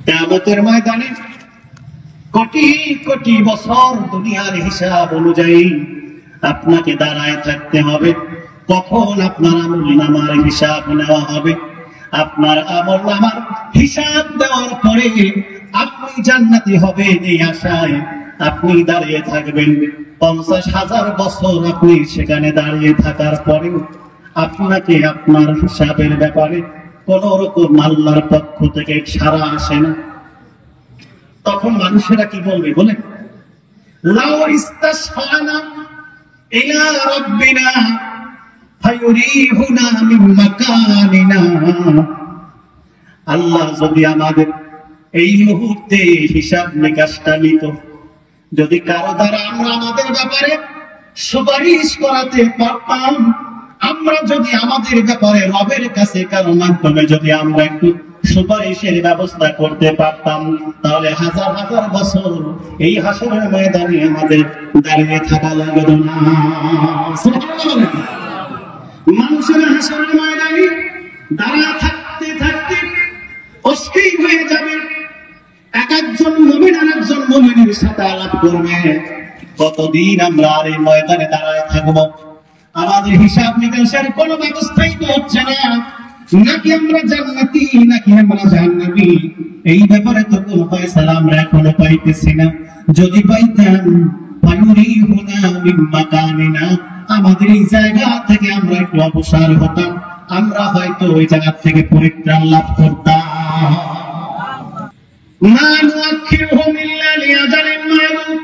কিয়ামতের ময়দানে কোটি কোটি বছর দুনিয়ার হিসাব অনুযায়ী আপনাকে দাঁড়ায় থাকতে হবে। কখন আপনার আমলনামার হিসাব নেওয়া হবে? আপনার আমলনামার হিসাব দেওয়ার পরে আপনি জান্নাতি হবেন এই আশায় আপনি দাঁড়িয়ে থাকবেন। 50,000 বছর আপনি সেখানে দাঁড়িয়ে থাকার পরে আপনাকে আপনার হিসাবের ব্যাপারে কোন রকম আল্লাহর পক্ষ থেকে সাড়া আসে না। তখন মানুষেরা কি বলবে বলেন? লাউ ইস্তাশফানা ইলা রাব্বিনা ফায়ুরিহুনা মিন মাকানিনা। আল্লাহ যদি আমাদের এই মুহূর্তে হিসাব নিকাশটা নিত, যদি কারো দ্বারা আমরা আমাদের ব্যাপারে সুপারিশ করাতে পারতাম, আমরা যদি আমাদের ব্যাপারে রবের কাছে কারো মাধ্যমে যদি আমরা একটু সুপারিশের ব্যবস্থা করতে পারতাম, তাহলে হাজার হাজার বছর এই হাসরের ময়দানে আমাদের দাঁড়িয়ে থাকা লাগতো না। মানুষের হাসরের ময়দানে দাঁড়িয়ে থাকতে থাকতে অস্থির হয়ে যাবে। এক একজন মুমিন আর একজন মুমিনের সাথে আলাপ করবে, কতদিন আমরা আর এই ময়দানে দাঁড়ায় থাকবো? আমাদের হিসাব নিকাশের কোনো ব্যবস্থাই তো হচ্ছে না। নাকি আমরা জান্নাতি নাকি আমরা জাহান্নামী, এই ব্যাপারে তো কোনো ফয়সালা আমরা এখনো পাইতেছি না। যদি পাইতাম ফায়ুরিহুনা মিন মাকানিনা, আমাদের এই জায়গা থেকে আমরা একটু অবসর হতাম, আমরা হয়তো ওই জায়গা থেকে পরিত্রাণ লাভ করতাম। মা নুআখিরুহুম ইল্লা লিআজালিন মা'দুদ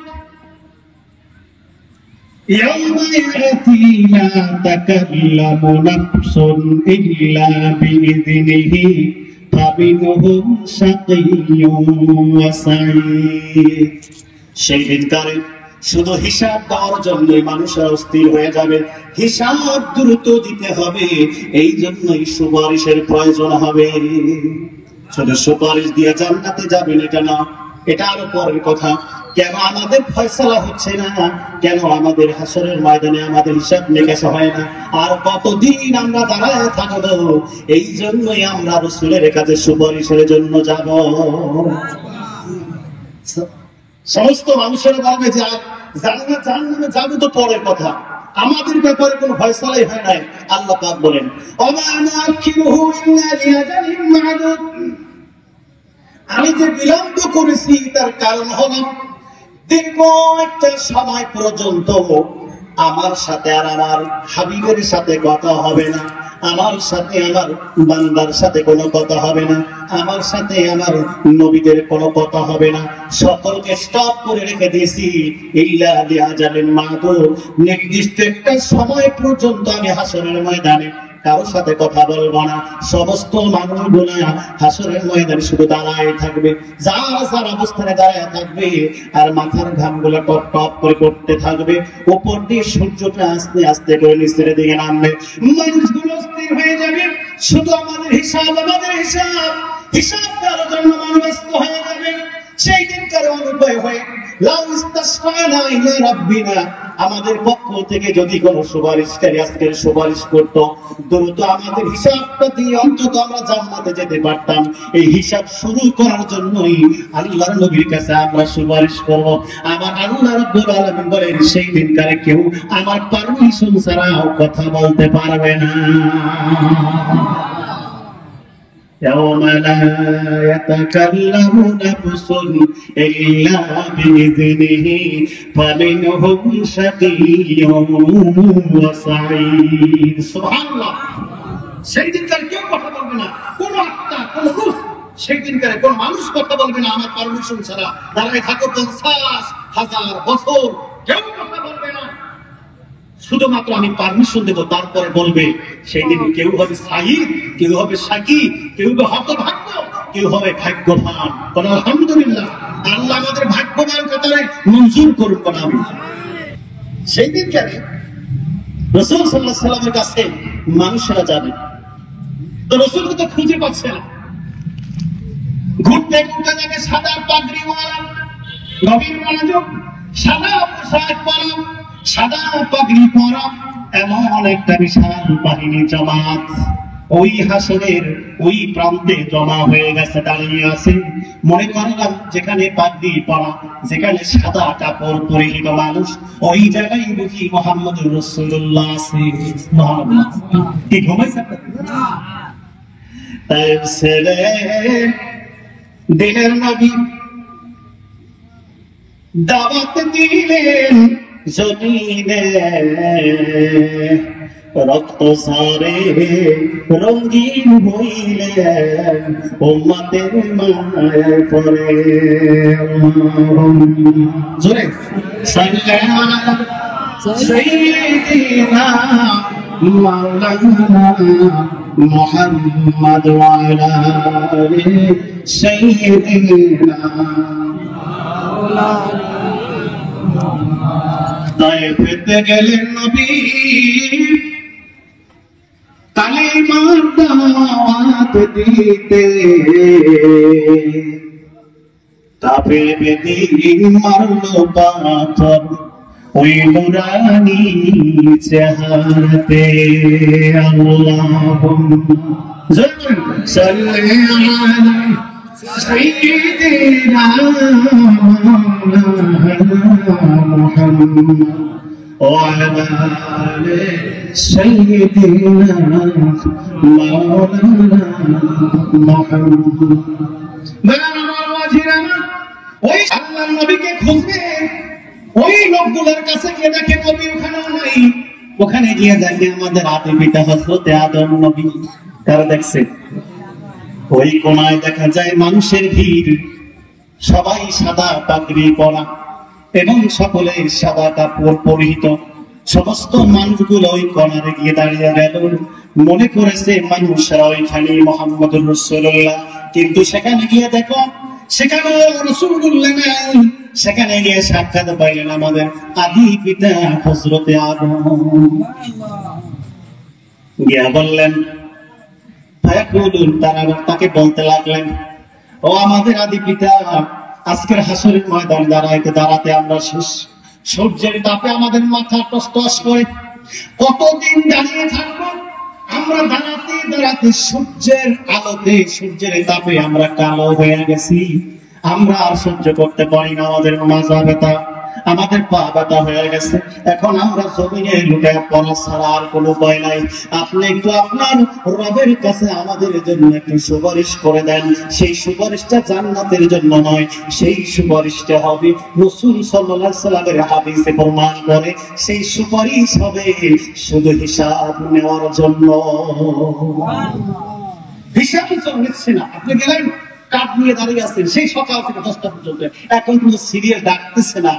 يوم يأتي لا تكلم نفس إلا بإذنه فمنهم شقي وسعيد। সেই দিনকারে শুধু হিসাব দেওয়ার জন্য মানুষরা অস্থির হয়ে যাবে। হিসাব দ্রুত দিতে হবে, এই জন্যই সুপারিশের প্রয়োজন হবে। শুধু সুপারিশ দিয়ে জান্নাতে যাবেন এটা না, এটা আরো পরের কথা। কেন আমাদের ফয়সালা হচ্ছে না? কেন আমাদের হাসরের ময়দানে আমাদের হিসাব নিকাশ হয় না? আর কতদিন আমরা দাঁড়ায় থাকবো? এই জন্যই আমরা রাসূলের কাছে সুপারিশের জন্য যাব। সমস্ত মানুষেরা বলবে যে জান্নাত জাহান্নামে যাবে তো পরের কথা, আমাদের ব্যাপারে কোনো ফয়সালাই হয় নাই। আল্লাহ পাক বলেন ওমা নুআখিরুহু ইল্লা লিআজালিন মা'দুদ। আমি যে বিলম্ব করেছি তার কারণ হলো দীর্ঘ একটা সময় পর্যন্ত আমার সাথে আর আমার হাবিবের সাথে কথা হবে না, আমার সাথে আমার বান্দার সাথে কোনো কথা হবে না, আমার সাথে আমার নবীদের কোনো কথা হবে না। সকলকে স্টপ করে রেখে দিয়েছি ইল্লা লিআজালিন মা'দুদ। নির্দিষ্ট একটা সময় পর্যন্ত আমি হাসরের ময়দানে কারোর সাথে কথা বলবো না। সমস্ত মানুষগুলা হাসরের ময়দানে শুধু দাঁড়ায় থাকবে, যার যার অবস্থানে দাঁড়ায় থাকবে, আর মাথার ঘামগুলো টপ টপ করে পড়তে থাকবে। উপর দিয়ে সূর্যটা আস্তে আস্তে করে নিচের দিকে নামবে, মানুষগুলো স্থির হয়ে যাবে। শুধু আমাদের হিসাব হিসাব করার জন্য মানুষ ব্যস্ত হয়ে যাবে। সেই দিনকার অনুভব হয়ে লাউ ইস্তাশফানা ইলা রাব্বিনা, আমাদের পক্ষ থেকে যদি কোনো সুপারিশকারী আজকের সুপারিশ করতো, দ্রুত আমাদের হিসাবটা দিয়ে অন্তত আমরা জান্নাতে যেতে পারতাম। এই হিসাব শুরু করার জন্যই আল্লাহর নবীর কাছে আমরা সুপারিশ করব। আমার আল্লাহ রাব্বুল আলামিন বলেন সেই দিনকারে কেউ আমার পারমিশন ছাড়াও কথা বলতে পারবে না। يوم لا يتكلم نفس إلا بإذنه فمنهم شقي وسعيد। সুবহানাল্লাহ। সেই দিনকার কেউ কথা বলবে না, কোন আত্মা কোন রূহ সেই দিনকারে কোন মানুষ কথা বলবে না আমার পারমিশন ছাড়া। দাঁড়ায় থাকো 50,000 বছর, কেউ কথা বলবে না, শুধুমাত্র আমি পারমিশন দেবো, তারপরে বলবে। সেই দিন কেউ হবে সাঈদ, কেউ হবে শাকী, কেউ হবে হতভাগ্য, কেউ হবে ভাগ্যবান। বলো আলহামদুলিল্লাহ। আল্লাহ আমাদের ভাগ্যবান কাতারে মঞ্জুর করুন। বলো আমি। সেই দিনকারে রাসূল সাল্লাল্লাহু আলাইহি ওয়াসাল্লামের কাছে মানুষেরা যাবে, তো রাসূলকে তো খুঁজে পাচ্ছে না। ঘুরতে ঘুরতে যাবে সাদা পাগড়িওয়ালা, গভীর মনোযোগ, সাদা পোশাক পরা, সাদা পাগড়ি পরা এমন একটা বিশাল বাহিনী জামাত ওই হাসরের ওই প্রান্তে জমা হয়ে গেছে, দাঁড়িয়ে আছে। মনে করলাম যেখানে পাগড়ি পরা, যেখানে সাদা কাপড় পরিহিত মানুষ, ওই জায়গায় বুঝি মুহাম্মদুর রাসূলুল্লাহ আছে। সুবহানাল্লাহ। কি ঘুমাইছে তাই ছেলে দিনের নবী দাওয়াত দিলেন জমিনে, রক্ত সারে রঙিন হইলেন উম্মতের মায় পরে। জোরে সাইয়্যিদিনা মাওলানা মুহাম্মদ ওয়া আলা আলি সাইয়্যিদিনা মাওলানা। তায়েফে গেলেন নবী কালিমার দাওয়াত দিতে, কাফের বেদিন মারলো পাথর ওই নুরানি চেহারাতে। আল্লাহুম্মা সাল্লি আলা সাইয়্যিদিনা মুহাম্মদ وعلى آل سيدنا مولانا محمد। ওই আল্লাহর নবীকে খুঁজবে, ওই লোকগুলোর কাছে গিয়ে দেখে নবী ওখানেও নাই। ওখানে গিয়ে দেখে আমাদের আদি পিতা হযরত আদম নবী। কারা দেখছে? ওই কোনায় দেখা যায় মানুষের ভিড়, সবাই সাদা পাগড়ি পরা এবং সকলে সাদা কাপড় পরিহিত। সমস্ত মানুষগুলো ওই কর্নারে গিয়ে দাঁড়িয়ে গেল, মনে করেছে মানুষরা ওইখানে মুহাম্মদুর রাসূলুল্লাহ। কিন্তু সেখানে গিয়ে দেখো সেখানে রাসূলুল্লাহ নাই। সেখানে গিয়ে সাক্ষাৎ পাইলেন আমাদের আদি পিতা হযরত আদম। গিয়া বললেন, ফায়াকুলুন, তাকে বলতে লাগলেন, ও আমাদের আদি পিতা, আজকের হাসরের ময়দান দাঁড়াতে আমরা শেষ। সূর্যের তাপে আমাদের মাথা টসটস করে, কতদিন দাঁড়িয়ে থাকবো আমরা? দাঁড়াতে দাঁড়াতে সূর্যের আলোতে, সূর্যের তাপে আমরা কালো হয়ে গেছি। আমরা আর সহ্য করতে পারি না, আমাদের মাজা ব্যথা, আমাদের পা ব্যথা হয়ে গেছে। এখন আমরা জমিনে লুটায় পড়া ছাড়া আর কোনো উপায় নাই। আপনি একটু আপনার রবের কাছে আমাদের জন্য একটু সুপারিশ করে দেন। সেই সুপারিশটা জান্নাতের জন্য নয়, সেই সুপারিশটা হবে রাসূল সাল্লাল্লাহু আলাইহি সাল্লামের হাদিসে প্রমাণ করে, সেই সুপারিশ হবে শুধু হিসাব নেওয়ার জন্য। হিসাব নিচ্ছে না। আপনি গেলেন, কাঠ নিয়ে দাঁড়িয়ে আছেন সেই সকাল থেকে 10টা পর্যন্ত, এখন কোনো সিরিয়াল ডাকতেছে না।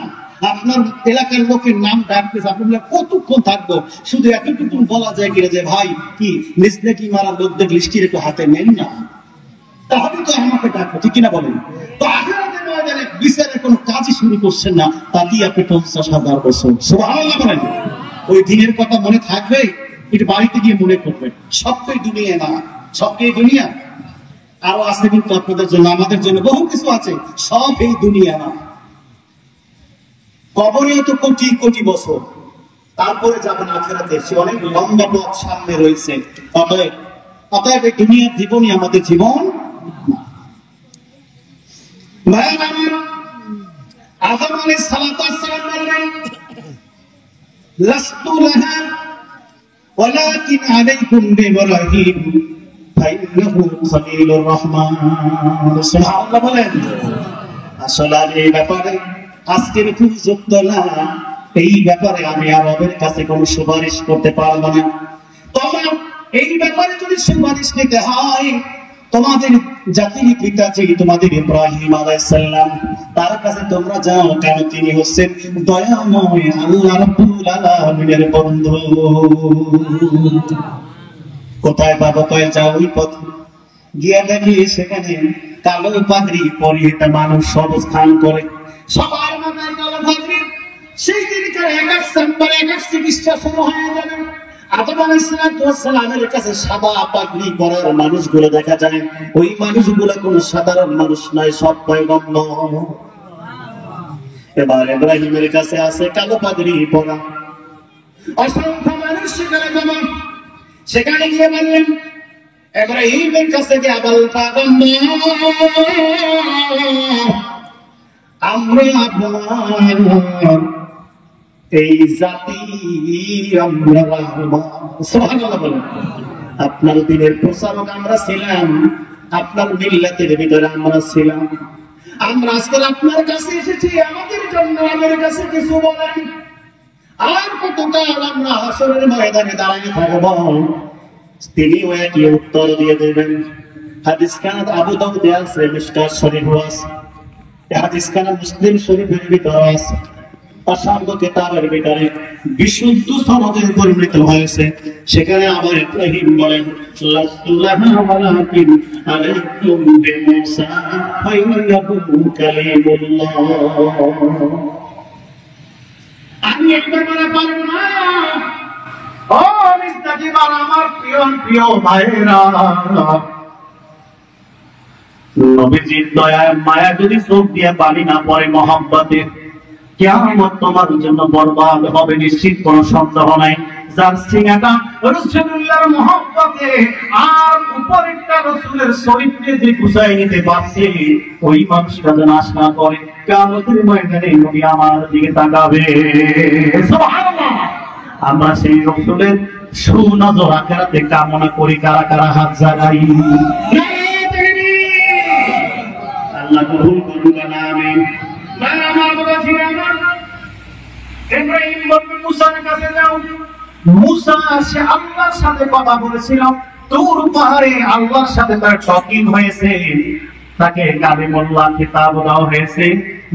আপনার এলাকার লোকের নাম ডাকতেছে, আপনি কতক্ষণ থাকবো? শুধু এতটুকু বলা যায় কিনা যে ভাই কি নিসনেকি মারা লোকদের লিস্টির একটু হাতে নেন না, তাহলে তো আমাকে ডাকবো, ঠিক কিনা বলেন? তো আখিরাতের ময়দানে বিচারের কোনো কাজই শুরু করছেন না, তাতেই আপনি 50,000 বছর। সুবহানাল্লাহ বলেন। ওই দিনের কথা মনে থাকবে, একটু বাড়িতে গিয়ে মনে করবেন। সবটাই দুনিয়া না, সবটাই দুনিয়া। আরো আছে কিন্তু আপনাদের জন্য, আমাদের জন্য বহু কিছু আছে, সব এই দুনিয়া না। কবরেও তো কোটি কোটি বছর, তারপরে যাবেন আখিরাতে, সে অনেক লম্বা পথ সামনে রয়েছে। অতএব এই দুনিয়ার জীবনই আমাদের জীবন। আদম আলাইহিস সালাতু ওয়াস সালাম বললেন, লাস্তু লাহা ওয়ালাকিন আলাইকুম বিইব্রাহিম ফাইন্নাহু খলিলুর রহমান। সুবহানাল্লাহ বলেন। আসলে এই ব্যাপারে আজকের খুব যুক্ত না, এই ব্যাপারে আমি রবের কাছে কোনো সুপারিশ করতে পারবো না। তবে এই ব্যাপারে যদি সুপারিশ নিতে হয়, তোমাদের জাতির পিতা যে তোমাদের ইব্রাহিম আলাইহিস সালাম, তার কাছে তোমরা যাও, কেন তিনি হচ্ছেন দয়াময় আল্লাহ রাব্বুল আলামিনের বন্ধু। কোথায় পাবো? কয়ে যাও ওই পথ গিয়া দেখি সেখানে কালো পাগড়ি পরিহিত মানুষ অবস্থান করে, সবার মাথায় কালো পাগড়ি। সেই দিনকার এক এক চেম্বারে এক এক চিকিৎসা শুরু হয়ে যাবে। আদম আলাইহিস সালামের কাছে সাদা পাগড়ি পরার মানুষগুলো দেখা যায়, ওই মানুষগুলো কোনো সাধারণ মানুষ নয়, সব পয়গম্বর। এবার ইব্রাহিমের কাছে আছে কালো পাগড়ি পরা অসংখ্য মানুষ, সেখানে জমা। সেখানে গিয়ে বললেন, ইব্রাহিমের কাছে গিয়ে আবাল আমরা আপনার এই জাতি আমরা সুবহানাল্লাহ বলেন। আপনার দিনের প্রচারক আমরা ছিলাম, আপনার মিল্লাতের ভিতরে আমরা ছিলাম। আমরা আজকাল আপনার কাছে এসেছি, আমাদের জন্য আমাদের কাছে কিছু বলেন। আর কতকাল আমরা হাসরের ময়দানে দাঁড়িয়ে থাকব? তিনিও একই উত্তর দিয়ে দেবেন। হাদিস খানা আবু দাউদে আছে, মিশকাত শরীফ আছে, হাদিস খানা মুসলিম শরীফের ভিতরে আছে, অসংখ্য কিতাবের ভিতরে বিশুদ্ধ সনদে বর্ণিত হয়েছে। সেখানে আবার ইব্রাহিম বলেন, লাসতুলাহা ওয়ালাকিন আলাইকুম বিমুসা ফাইয়াহু কালিমুল্লাহ। আমি এই ব্যাপারে পারব না। ও নিস্তাকিবার আমার প্রিয় প্রিয় ভাইরা, নবীজির দয়া মায়া যদি চোখ দিয়ে পানি না পড়ে মহব্বতে, কিয়ামত তোমার জন্য বরবাদ হবে, নিশ্চিত কোনো সন্দেহ নাই। যার সিনাটা রাসূলুল্লাহর মহব্বতে আর উপরেরটা রাসূলের চরিত্রে যে গুছাই নিতে পারছে, ওই মানুষটা যেন আশা না করে কিয়ামতের ময়দানে নবী আমার দিকে তাকাবে। সুবহানাল্লাহ। আমরা সেই রাসূলের সুনজর আখিরাতে কামনা করি। কারা কারা হাত জাগাই? আল্লাহ কবুল করুন, আমিন। ইব্রাহিম বললেন, মুসার কাছে যাও। মুসা সে আল্লাহর সাথে কথা বলেছিল, তুর পাহাড়ে আল্লাহর সাথে তার টকিং হয়েছে, তাকে কালিমুল্লাহ কিতাব দেওয়া হয়েছে।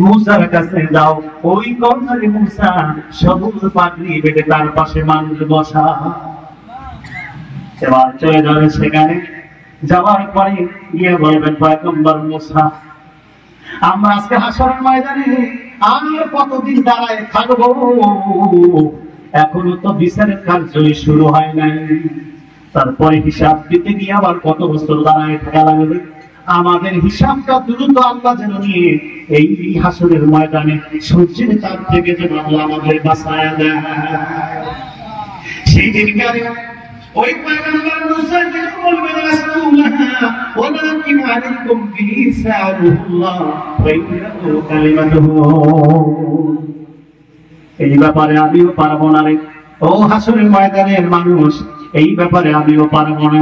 মুসার কাছে যাও, ওই কথারে মুসা সবুজ পাগড়ি বেঁধে তার পাশে মানুষ বসা। এবার চলে যাবে সেখানে, যাওয়ার পরে গিয়ে বলবেন, পয়গম্বর মুসা, আমরা আজকে হাসরের ময়দানে আর কতদিন দাঁড়ায় থাকবো? এখনো তো বিচারের কার্যই শুরু হয় নাই। তারপরে হিসাব দিতে গিয়ে আবার কত বছর দাঁড়ায় থাকা লাগবে। আমাদের হিসাবটা দ্রুত আল্লাহ যেন নিয়ে এই হাসরের ময়দানে সূর্যের তাপ থেকে যেন আল্লাহ আমাদের বাঁচায়া দেয়। সেই দিনকারে ওই পয়গম্বর মুসা যেন বলবেন, রাসূলুল্লাহ ওয়ালাকিন আলাইকুম বিসারুল্লাহ ওয়া ইন্নাহু কালিমাতুহু। এই ব্যাপারে আমিও পারবো না রে। ও হাসরের ময়দানের মানুষ, এই ব্যাপারে আমিও পারবো না,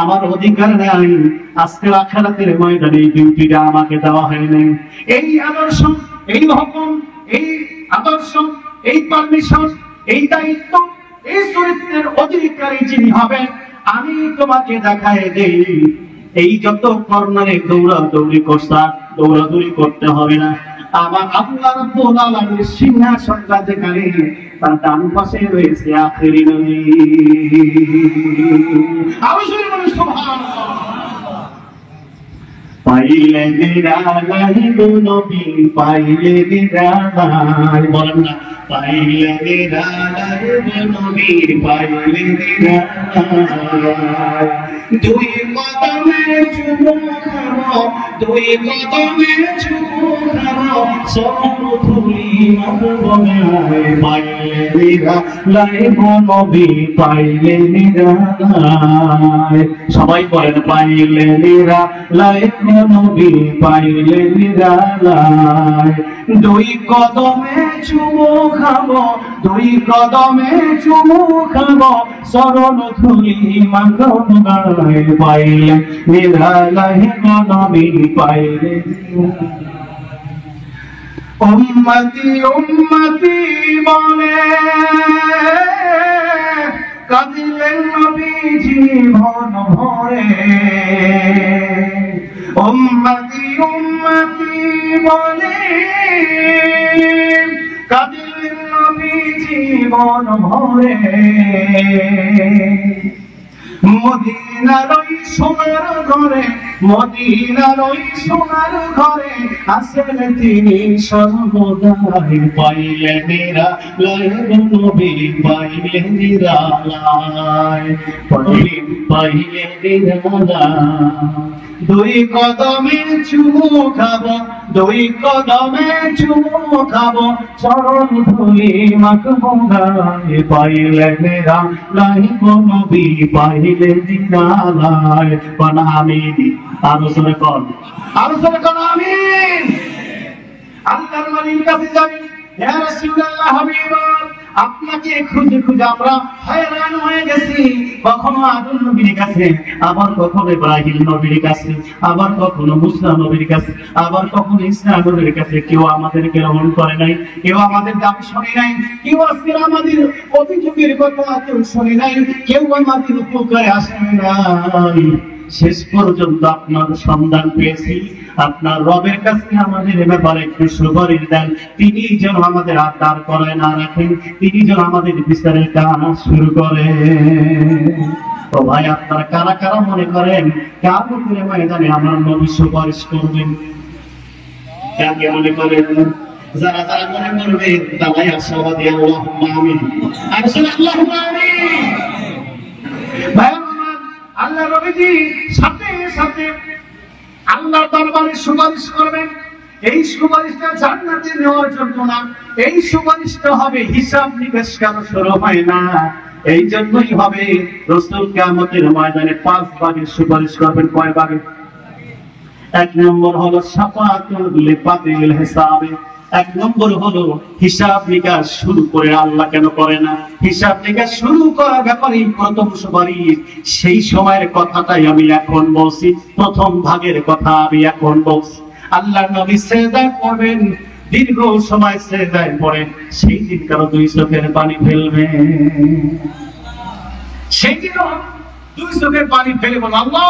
আমার অধিকার নাই। আজকে আখিরাতের ময়দানে এই ডিউটিটা আমাকে দেওয়া হয়নি। এই আদর্শ, এই হুকুম, এই আদর্শ, এই পারমিশন, এই দায়িত্ব, এই চরিত্রের অধিকারী যিনি হবেন, আমি তোমাকে দেখায় দেই। এই যত কর্নারে দৌড়াদৌড়ি করছা, দৌড়াদৌড়ি করতে হবে না। আমার আল্লাহ রাব্বুল আলামিনের সিংহাসনটা যেখানে, তার ডান পাশে রয়েছে আখেরি নবী। আল্লাহু সুবহানাল্লাহ। পাইলে নিরালাই নবী, পাইলে নিরালাই, বলেন না, পাইলে নিরালাই নবী, পাইলে নিরালাই। দুই কদমে চুমু খাবো, দুই কদমে চুমু খাবো, সরল ধুলি মাখবো গায়ে। পাইলে নিরালাই নবী, পাইলে নিরালাই। সবাই বলেন, পাইলে নিরালাই নবী, পাইলে নিরালাই। দুই কদমে চুমু খাবো, দুই কদমে চুমু খাবো, সরল ধুলি মাখবো গায়ে। পাইলে নিরালাই নবী, পাইলে নিরালাই। উম্মতি উম্মতি বলে কাঁদিলেন নবীজি মন ভরে। উম্মতি উম্মতি বলে কাঁদিলেন নবীজি মন ভরে। মদিনার ওই সোনার ঘরে, মদিনার ওই সোনার ঘরে আছেন তিনি সর্বদাই। পাইলে নিরালাই নবী, পাইলে নিরালাই, পাইলে নিরালাই। দুই কদমে চুমু খাবো, দুই কদমে চুমু খাবো, চরণ ধুলি মাখবো গায়ে, পাইলে মেরা নাই নবী, পাইলে দিনালায় আমিন। আরো জোরে কর, আরো জোরে কর আমিন। আল্লাহর নবীর কাছে যাই, ইয়া রাসূলুল্লাহ হাবিবাল্লাহ, আপনাকে খুঁজে খুঁজে আমরা হয়রান হয়ে গেছি। কখনো আদম নবীর কাছে, আবার কখনো ইব্রাহিম নবীর কাছে, আবার কখনো মুসা নবীর কাছে, আবার কখনো ঈসা নবীর কাছে। কেউ আমাদেরকে গ্রহণ করে নাই, কেউ আমাদের দাবি শুনে নাই, কেউ আজকে আমাদের অভিযোগের কথা কেউ শুনে নাই, কেউ আমাদের উপকারে আসে নাই। শেষ পর্যন্ত আপনার সন্ধান পেয়েছি। আপনার রবের কাছে আমাদের ব্যাপারে একটু সুপারিশ দেন, তিনি যেন আমাদের আদার করে না রাখেন, তিনি যেন আমাদের বিচারের কাজ শুরু করে। ও ভাই, আপনারা কারা কারা মনে করেন কিয়ামতের ময়দানে আমার নবী সুপারিশ করবেন? কাকে মনে করেন? যারা যারা মনে করবে তারাই আশাবাদী। আল্লাহুম্মা আমিন। আল্লাহুম্মা আমিন। ভাই আল্লাহ নবীজি সাথে সাথে আল্লাহর দরবারে সুপারিশ করবেন। এই সুপারিশটা জান্নাতে নেওয়ার জন্য না, এই সুপারিশটা হবে হিসাব নিকাশ কেন শুরু হয় না, এই জন্যই হবে রাসূল কিয়ামতের ময়দানে 5 ভাগের সুপারিশ করবেন। কয় ভাগে? 1 নম্বর হলো শাফাআতুল লিফাতিল হিসাবে। 1 নম্বর হলো হিসাব নিকাশ শুরু করে আল্লাহ কেন করে না, হিসাব নিকাশ শুরু করার ব্যাপারে প্রথম সুপারিশ। সেই সময়ের কথাটাই আমি এখন বলছি, প্রথম ভাগের কথা আমি এখন বলছি। আল্লাহ নবী সিজদা করবেন, দীর্ঘ সময় সিজদায় পড়ে, সেই দিন কারো 2 চোখের পানি ফেলবে, সেই দিন 2 চোখের পানি ফেলে বল, আল্লাহ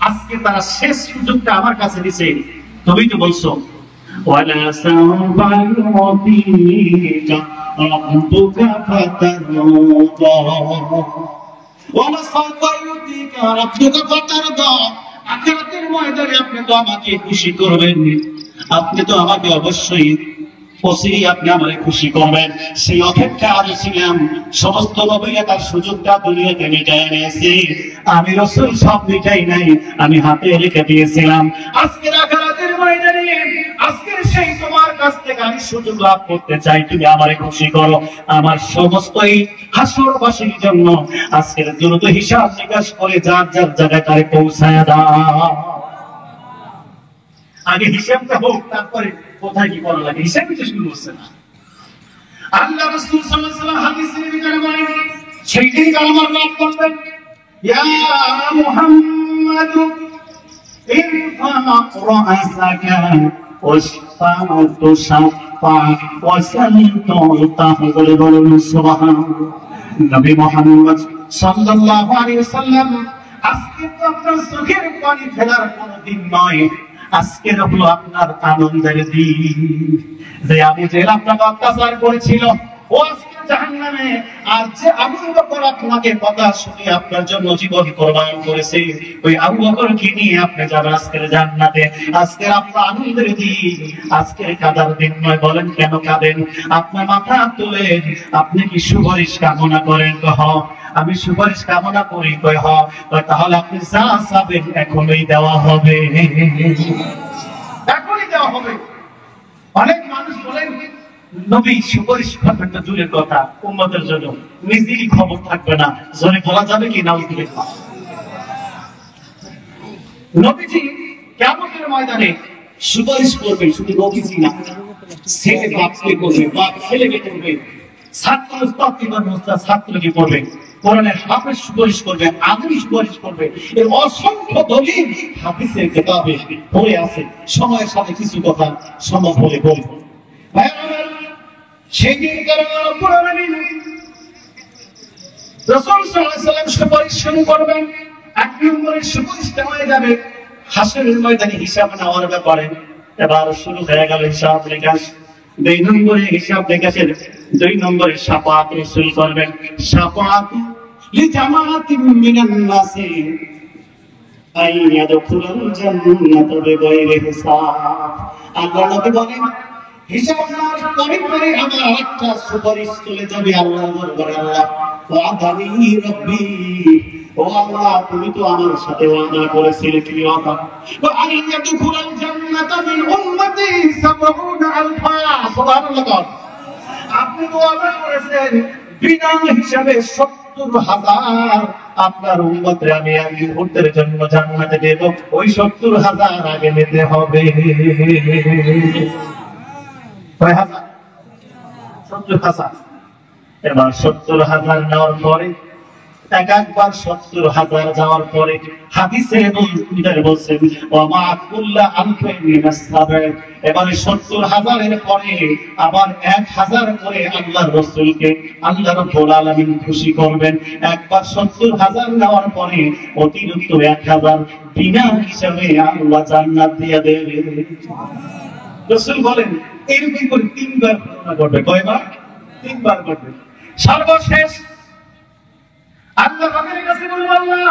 আজকে তারা শেষ সুযোগটা আমার কাছে দিছে। তুমি তো বলছো ওয়ালা সাওফা ইউতিকা রাব্বুকা ফাতারদা, ওয়ালা সাওফা ইউতিকা রাব্বুকা ফাতারদা। আখিরাতের ময়দানে আপনি তো আমাকে খুশি করবেন, আপনি তো আমাকে অবশ্যই অচিরেই আপনি আমাকে খুশি করবেন। সেই অপেক্ষা আমি ছিলাম। সমস্ত নবীরা তার সুযোগটা দুনিয়াতে মিটাই নিয়েছে, আমি রাসূল সব মিটাই নাই, আমি হাতে রেখে দিয়েছিলাম। আজকে আখিরাতের ময়দানে আজকে সেই তোমার কাছ থেকে আমি সুযোগ লাভ করতে চাই, তুমি আমাকে খুশি করো। আমার সমস্ত এই হাসরবাসীর জন্য আজকের দ্রুত হিসাব নিকাশ করে যার যার জায়গায় তারে পৌঁছায় দাও। আগে হিসাবটা হোক, তারপরে কোথায় কি করা লাগে হিসাবই তো শুরু হচ্ছে না। আল্লাহ রাসূল সাল্লাল্লাহু আলাইহি ওয়াসাল্লাম হাদিসের ভিতরে বলেন, সেই দিন কালামার লাভ করবেন, ইয়া মুহাম্মাদ ইরফা রাসাকা ওয়াশফা তুশফা ওয়াসাল্তু তাহযুল বলুন সুবহানাল্লাহ। নবী মুহাম্মদ সাল্লাল্লাহু আলাইহি ওয়াসাল্লাম, আজকে তো আপনার চোখের পানি ফেলার কোনো দিন নয়, আজকে হলো আপনার আনন্দের দিন। যে আবু জেহেল আপনাকে অত্যাচার করেছিল, ও আজকে জাহান্নামে। আর যে আবু বকর আপনাকে কথা শুনে আপনার জন্য জীবন কোরবান করেছে, ওই আবু বকরকে নিয়ে আপনি যাবেন আজকের জান্নাতে। আজকের আপনার আনন্দের দিন, আজকের কাদার দিন নয়। বলেন কেন কাঁদেন? আপনার মাথা তুলে আপনি কি সুপারিশ কামনা করেন? কহ আমি সুপারিশ কামনা করি। কয় হ, তাহলে আপনি যা চাবেন এখনই দেওয়া হবে, এখনই দেওয়া হবে। অনেক মানুষ বলেন নবী সুপারিশ করবেন তো দূরের কথা, উম্মতের জন্য নিজেরই খবর থাকবে না। জোরে বলা যাবে কি? নাউযুবিল্লাহ। নবীজি কিয়ামতের ময়দানে সুপারিশ করবেন, শুধু নবীজি না, ছেলে বাপকে করবে, বাপ ছেলেকে করবে, ছাত্র উস্তাদকে করবে, উস্তাদ ছাত্রকে করবে, কোরআনের হাফেজ সুপারিশ করবে, আদমি সুপারিশ করবে। এর অসংখ্য দলিল হাদিসের কিতাবে পড়ে আছে। সময়ের সাথে কিছু কথা সম্ভব হলে বলবো। সেই দিন কারণে রব্বুল আলামিন রাসূল সাল্লাল্লাহু আলাইহি ওয়াসাল্লাম সুপারিশ শুরু করবেন। 1 নম্বরের সুপারিশটা হয়ে যাবে হাসরের ময়দানে হিসাব নেওয়ার ব্যাপারে। এবার শুরু হয়ে গেল হিসাব নিকাশ। 2 নম্বরে হিসাব নিকাশের 2 নম্বরে শাফাআত রাসূল করবেন। শাফাআত লিজামাতিন মিনান নাসি আইয়াদখুলুল জান্নাতা বিগাইরি হিসাব। আল্লাহ নবী বলেন, হিসাব নেওয়ার পরে পরে আমার একটা সুপারিশ চলে যাবে আল্লাহর দরবারে। আল্লাহ ওয়াদানি রব্বি ও আল্লাহ তুমি তো আমার সাথে ওয়াদা করেছিলে, কি ওয়াদা? ওয়া আইয়াদখুলাল জান্নাতা মিন উম্মতি ৭০,০০০। সুবহানাল্লাহ। আপনি তো ওয়াদা করেছেন বিনা হিসাবে ৭০,০০০ আপনার উম্মতরে আমি এক মুহূর্তের জন্য জান্নাতে দেব। ওই ৭০,০০০ আগে নিতে হবে। কয় হাজার? ৭০,০০০। এবার ৭০,০০০ নেওয়ার পরে একবার ৭০,০০০ যাওয়ার পরে হাদিসে নবী বলেছেন ওয়া মা কুল্লা আলফিন মিনাস সাবর। এবারে ৭০,০০০ এর পরে আবার ১০০০ করে আল্লাহর রাসূলকে আল্লাহ রাব্বুল আলামিন খুশি করবেন। একবার ৭০,০০০ নেওয়ার পরে অতিরিক্ত ১০০০ বিনা হিসাবে আল্লাহ জান্নাত দিয়ে দেবে। রাসূল বলেন এরকম করে ৩ বার ঘটনা ঘটবে। কয়বার? ৩ বার ঘটবে। সর্বশেষ আল্লাহ পাকের কাছে বলবো, আল্লাহ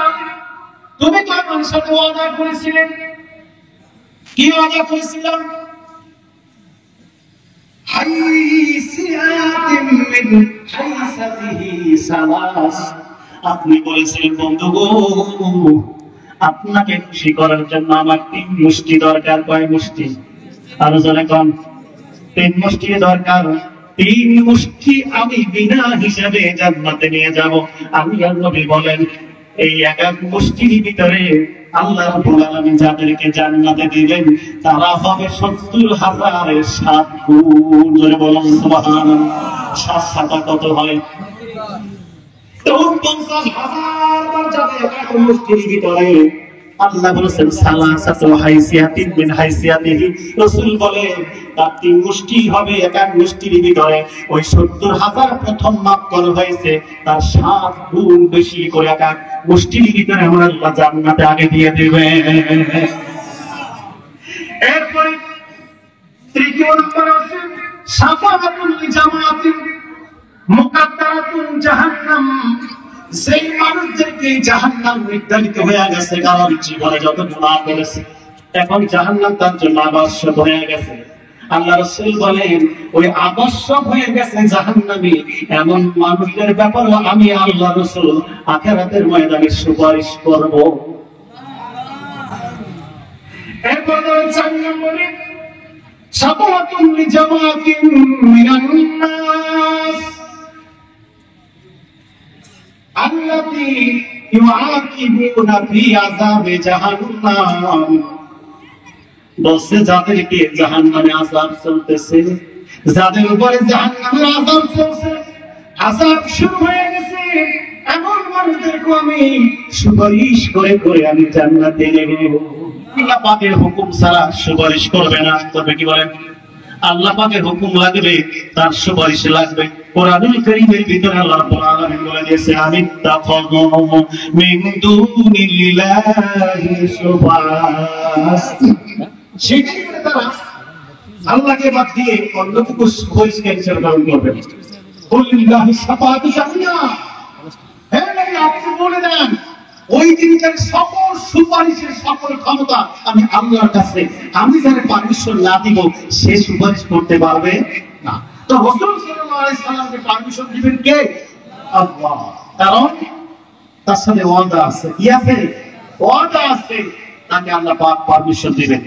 তুমি তো আমার সাথে ওয়াদা করেছিলেন। কি ওয়াদা করেছিলেন? হাইসিয়াতিন মিন হাইসাতিহি সালাস। আপনি বলেছিলেন বন্ধু গো, আপনাকে খুশি করার জন্য আমার ৩ মুষ্টি দরকার। কয় মুষ্টি? আরো জোরে কোন? ৩ মুষ্টি দরকার। ৩ মুষ্টি আমি বিনা হিসাবে জান্নাতে নিয়ে যাব। আল্লাহ নবী বলেন এই এক এক মুষ্টির ভিতরে আল্লাহ রাব্বুল আলামিন যাদেরকে জান্নাতে দিবেন তারা হবে ৭০,০০০-এর ৭ গুণ। জোরে বলুন সুবহানাল্লাহ। ৭ কত হয়? ৫০,০০০ বার যাবে এক এক মুষ্টির ভিতরে। আল্লাহ বলেছেন সালাসাতু হাইসিয়াতিন মিন হাইসিয়াতিহি। রাসূল বলেন তার ৩ মুষ্টি হবে এক এক মুষ্টির ভিতরে। ওই ৭০,০০০ প্রথম মাপ করা হয়েছে, তার ৭ গুণ বেশি করে এক এক মুষ্টির ভিতরে আমার আল্লাহ জান্নাতে আগে দিয়ে দিবেন। এরপরে তৃতীয় নম্বর আছে শাফাআতুল লিজামাতিন মুকাদ্দারাতুন জাহান্নাম। সেই মানুষদেরকে জাহান্নাম নির্ধারিত হয়ে গেছে, কারণ জীবনে যত গুনাহ করেছে এখন জাহান্নাম তার জন্য আবশ্যক হয়ে গেছে। আল্লাহ রাসূল বলেন ওই আবশ্যক হয়ে গেছে জাহান্নামী এমন মানুষদের ব্যাপারে আমি আল্লাহ রাসূল আখিরাতের ময়দানে সুপারিশ করব। এরপরে ৪ নম্বরে শাফাআতুল লিজামাতিন মিনান নাস আল্লাতী ইউআকিবুনা ফি আযাবে জাহান্নাম। বসে যাদেরকে জাহান্নামে আযাব চলতেছে, যাদের উপরে জাহান্নামের আযাব চলছে, আযাব শুরু হয়ে গেছে, এমন মানুষদেরকে আমি সুপারিশ করে করে আমি জান্নাতে নেব। আল্লাহ পাকের হুকুম ছাড়া সুপারিশ করবে না। তবে কি বলেন? আল্লাহ পাকের হুকুম লাগবে, তার সুপারিশ লাগবে। কোরআনুল কারীমের ভিতরে আল্লাহ রাব্বুল আলামিন বলে দিয়েছে আমিত্তাখাযু মিন দুনিল্লাহি সুবহানাহু। সেটাই করে তারা আল্লাহকে বাদ দিয়ে অন্যকে সুপারিশকে হিসেবে গ্রহণ করবে। কুল্লিল্লাহি শাফাআতু জামিয়া। হ্যাঁ নবী আপনি বলে দেন ওই দিনকার সকল সুপারিশের সকল ক্ষমতা আমি আল্লাহর কাছে। আমি যারা পারমিশন না দিব সে সুপারিশ করতে পারবে না। তো রাসূল সাল্লাল্লাহু আলাইহি সাল্লামকে পারমিশন দিবেন কে? আল্লাহ। কারণ তার সাথে ওয়াদা আছে। কি আছে? ওয়াদা আছে, তাকে আল্লাহ পাক পারমিশন দিবেন।